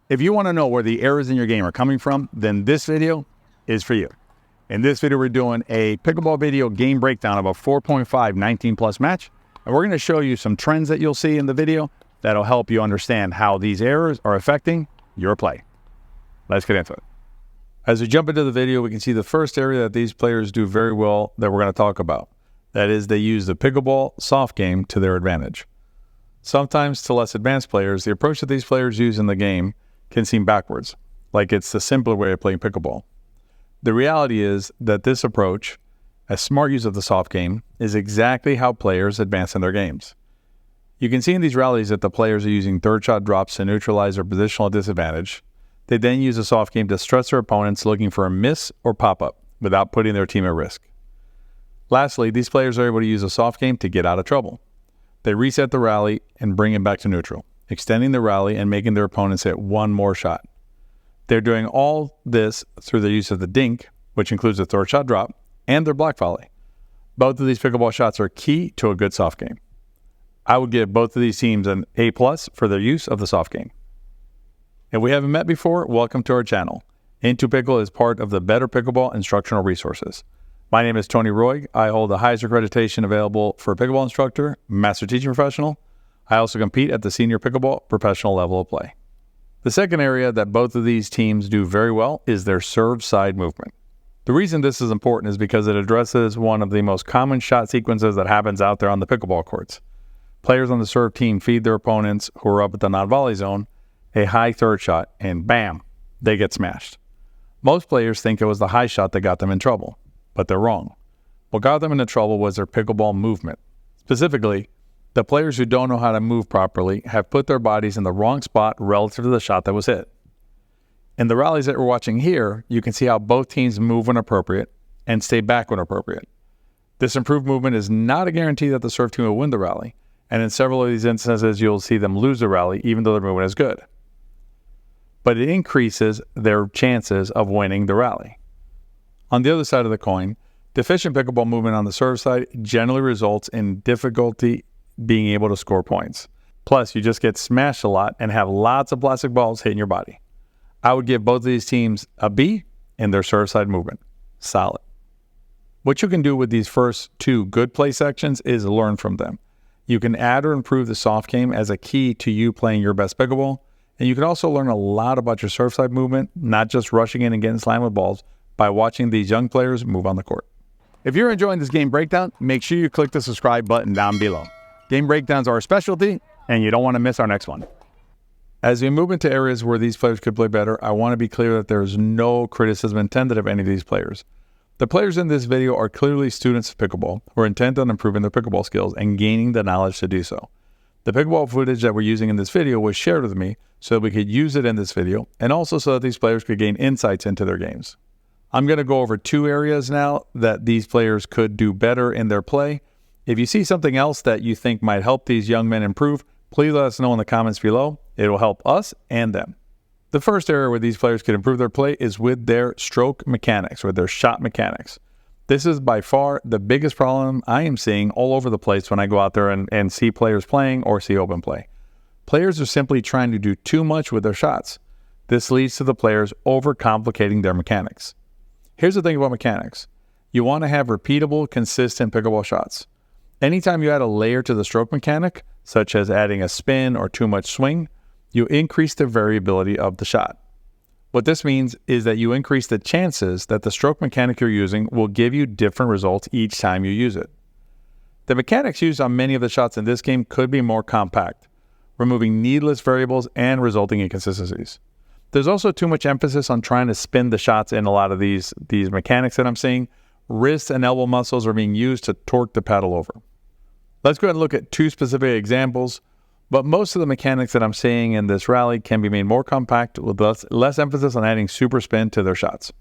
If you want to know where the errors in your game are coming from, then this video is for you. In this video, we're doing a pickleball video game breakdown of a 4.5 19+ match. And we're going to show you some trends that you'll see in the video that'll help you understand how these errors are affecting your play. Let's get into it. As we jump into the video, we can see the first area that these players do very well that we're going to talk about. That is, they use the pickleball soft game to their advantage. Sometimes to less advanced players, the approach that these players use in the game can seem backwards, like it's the simpler way of playing pickleball. The reality is that this approach, a smart use of the soft game, is exactly how players advance in their games. You can see in these rallies that the players are using third shot drops to neutralize their positional disadvantage. They then use a soft game to stress their opponents looking for a miss or pop-up without putting their team at risk. Lastly, these players are able to use a soft game to get out of trouble. They reset the rally and bring it back to neutral, extending the rally and making their opponents hit one more shot. They're doing all this through the use of the dink, which includes a third shot drop, and their block volley. Both of these pickleball shots are key to a good soft game. I would give both of these teams an A+ for their use of the soft game. If we haven't met before, welcome to our channel. Into Pickle is part of the Better Pickleball instructional resources. My name is Tony Roy. I hold the highest accreditation available for a pickleball instructor, master teaching professional. I also compete at the senior pickleball professional level of play. The second area that both of these teams do very well is their serve side movement. The reason this is important is because it addresses one of the most common shot sequences that happens out there on the pickleball courts. Players on the serve team feed their opponents who are up at the non-volley zone a high third shot, and bam, they get smashed. Most players think it was the high shot that got them in trouble, but they're wrong. What got them into trouble was their pickleball movement. Specifically, the players who don't know how to move properly have put their bodies in the wrong spot relative to the shot that was hit. In the rallies that we're watching here, you can see how both teams move when appropriate and stay back when appropriate. This improved movement is not a guarantee that the serve team will win the rally, and in several of these instances, you'll see them lose the rally even though their movement is good. But it increases their chances of winning the rally. On the other side of the coin, deficient pickleball movement on the serve side generally results in difficulty being able to score points. Plus, you just get smashed a lot and have lots of plastic balls hitting your body. I would give both of these teams a B in their serve side movement. Solid. What you can do with these first two good play sections is learn from them. You can add or improve the soft game as a key to you playing your best pickleball, and you can also learn a lot about your serve side movement, not just rushing in and getting slammed with balls, by watching these young players move on the court. If you're enjoying this game breakdown, make sure you click the subscribe button down below. Game breakdowns are a specialty, and you don't want to miss our next one. As we move into areas where these players could play better, I want to be clear that there is no criticism intended of any of these players. The players in this video are clearly students of pickleball who are intent on improving their pickleball skills and gaining the knowledge to do so. The pickleball footage that we're using in this video was shared with me so that we could use it in this video, and also so that these players could gain insights into their games. I'm going to go over two areas now that these players could do better in their play. If you see something else that you think might help these young men improve, please let us know in the comments below. It will help us and them. The first area where these players can improve their play is with their stroke mechanics, or their shot mechanics. This is by far the biggest problem I am seeing all over the place when I go out there and see players playing or see open play. Players are simply trying to do too much with their shots. This leads to the players overcomplicating their mechanics. Here's the thing about mechanics. You want to have repeatable, consistent pickleball shots. Anytime you add a layer to the stroke mechanic, such as adding a spin or too much swing, you increase the variability of the shot. What this means is that you increase the chances that the stroke mechanic you're using will give you different results each time you use it. The mechanics used on many of the shots in this game could be more compact, removing needless variables and resulting inconsistencies. There's also too much emphasis on trying to spin the shots in a lot of these mechanics that I'm seeing. Wrist and elbow muscles are being used to torque the paddle over. Let's go ahead and look at two specific examples, but most of the mechanics that I'm seeing in this rally can be made more compact with less emphasis on adding super spin to their shots.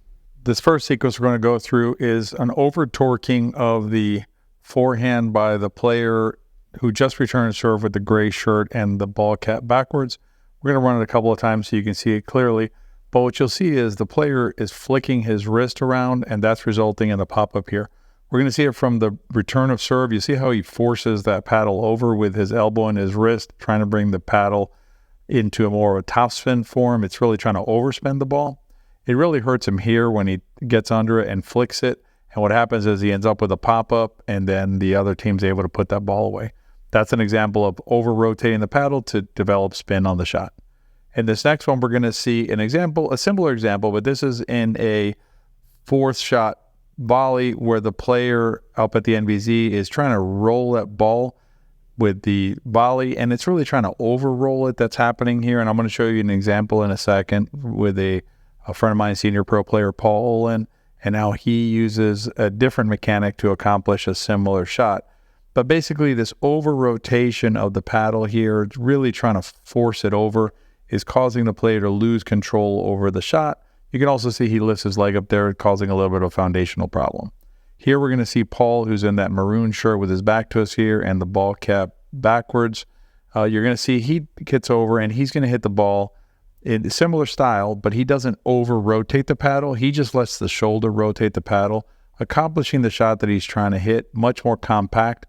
This first sequence we're going to go through is an over-torquing of the forehand by the player who just returned serve with the gray shirt and the ball cap backwards. We're going to run it a couple of times so you can see it clearly, but what you'll see is the player is flicking his wrist around, and that's resulting in the pop-up here. We're going to see it from the return of serve. You see how he forces that paddle over with his elbow and his wrist, trying to bring the paddle into a more of a topspin form. It's really trying to overspin the ball. It really hurts him here when he gets under it and flicks it. And what happens is he ends up with a pop-up, and then the other team's able to put that ball away. That's an example of over-rotating the paddle to develop spin on the shot. In this next one, we're going to see an example, a similar example, but this is in a fourth shot volley where the player up at the NVZ is trying to roll that ball with the volley, and it's really trying to over-roll it. That's happening here, and I'm going to show you an example in a second with a friend of mine, senior pro player, Paul Olin, and how he uses a different mechanic to accomplish a similar shot. But basically, this over-rotation of the paddle here, really trying to force it over, is causing the player to lose control over the shot. You can also see he lifts his leg up there, causing a little bit of a foundational problem. Here we're going to see Paul, who's in that maroon shirt with his back to us here and the ball cap backwards. You're going to see he gets over and he's going to hit the ball in a similar style, but he doesn't over-rotate the paddle. He just lets the shoulder rotate the paddle, accomplishing the shot that he's trying to hit much more compact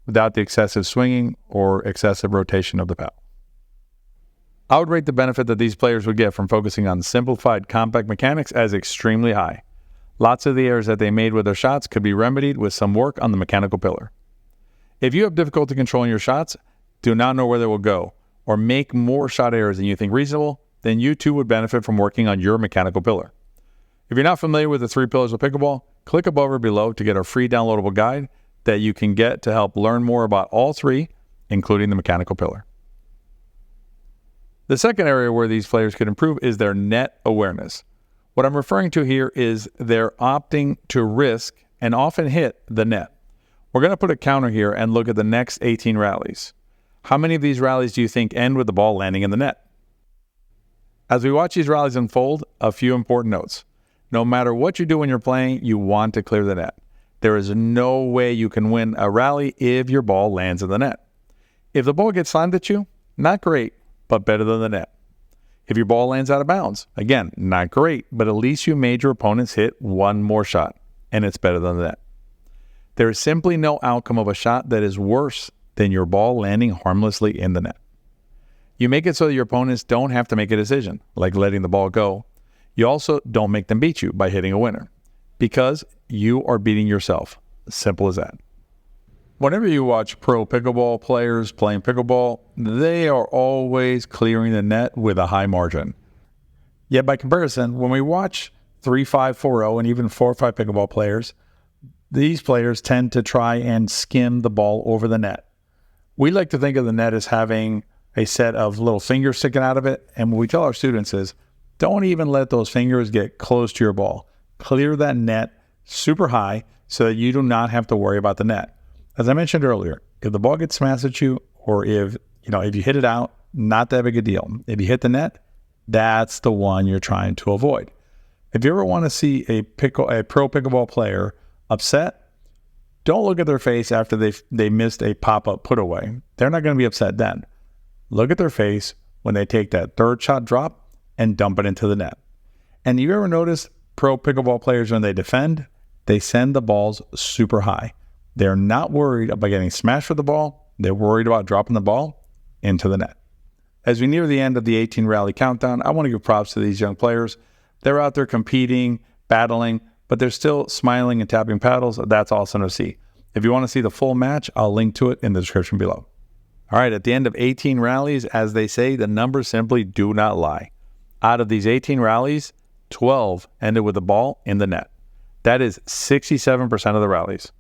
without the excessive swinging or excessive rotation of the paddle. I would rate the benefit that these players would get from focusing on simplified compact mechanics as extremely high. Lots of the errors that they made with their shots could be remedied with some work on the mechanical pillar. If you have difficulty controlling your shots, do not know where they will go, or make more shot errors than you think reasonable, then you too would benefit from working on your mechanical pillar. If you're not familiar with the 3 pillars of pickleball, click above or below to get our free downloadable guide that you can get to help learn more about all 3, including the mechanical pillar. The second area where these players could improve is their net awareness. What I'm referring to here is they're opting to risk and often hit the net. We're going to put a counter here and look at the next 18 rallies. How many of these rallies do you think end with the ball landing in the net? As we watch these rallies unfold, a few important notes. No matter what you do when you're playing, you want to clear the net. There is no way you can win a rally if your ball lands in the net. If the ball gets slammed at you, not great, but better than the net. If your ball lands out of bounds, again, not great, but at least you made your opponents hit one more shot, and it's better than the net. There is simply no outcome of a shot that is worse than your ball landing harmlessly in the net. You make it so that your opponents don't have to make a decision, like letting the ball go. You also don't make them beat you by hitting a winner, because you are beating yourself. Simple as that. Whenever you watch pro pickleball players playing pickleball, they are always clearing the net with a high margin. Yet by comparison, when we watch 3-5, 4-0, and even 4-5 pickleball players, these players tend to try and skim the ball over the net. We like to think of the net as having a set of little fingers sticking out of it, and what we tell our students is, don't even let those fingers get close to your ball. Clear that net super high so that you do not have to worry about the net. As I mentioned earlier, if the ball gets smashed at you, or if you hit it out, not that big a deal. If you hit the net, that's the one you're trying to avoid. If you ever want to see a pro pickleball player upset, don't look at their face after they missed a pop-up put away. They're not going to be upset then. Look at their face when they take that third shot drop and dump it into the net. And you ever notice pro pickleball players, when they defend, they send the balls super high. They're not worried about getting smashed with the ball. They're worried about dropping the ball into the net. As we near the end of the 18 rally countdown, I want to give props to these young players. They're out there competing, battling, but they're still smiling and tapping paddles. That's awesome to see. If you want to see the full match, I'll link to it in the description below. All right, at the end of 18 rallies, as they say, the numbers simply do not lie. Out of these 18 rallies, 12 ended with the ball in the net. That is 67% of the rallies.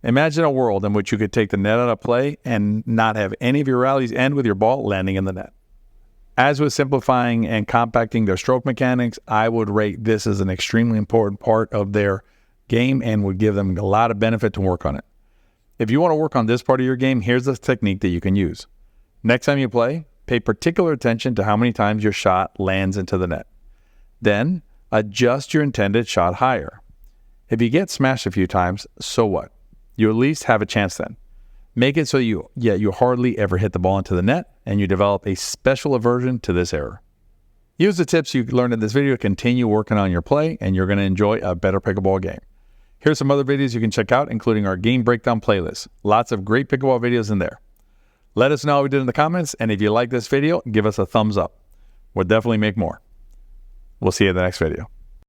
Imagine a world in which you could take the net out of play and not have any of your rallies end with your ball landing in the net. As with simplifying and compacting their stroke mechanics, I would rate this as an extremely important part of their game and would give them a lot of benefit to work on it. If you want to work on this part of your game, here's a technique that you can use. Next time you play, pay particular attention to how many times your shot lands into the net. Then, adjust your intended shot higher. If you get smashed a few times, so what? You at least have a chance then. Make it so you hardly ever hit the ball into the net, and you develop a special aversion to this error. Use the tips you learned in this video to continue working on your play, and you're going to enjoy a better pickleball game. Here's some other videos you can check out, including our game breakdown playlist. Lots of great pickleball videos in there. Let us know how we did in the comments. And if you like this video, give us a thumbs up. We'll definitely make more. We'll see you in the next video.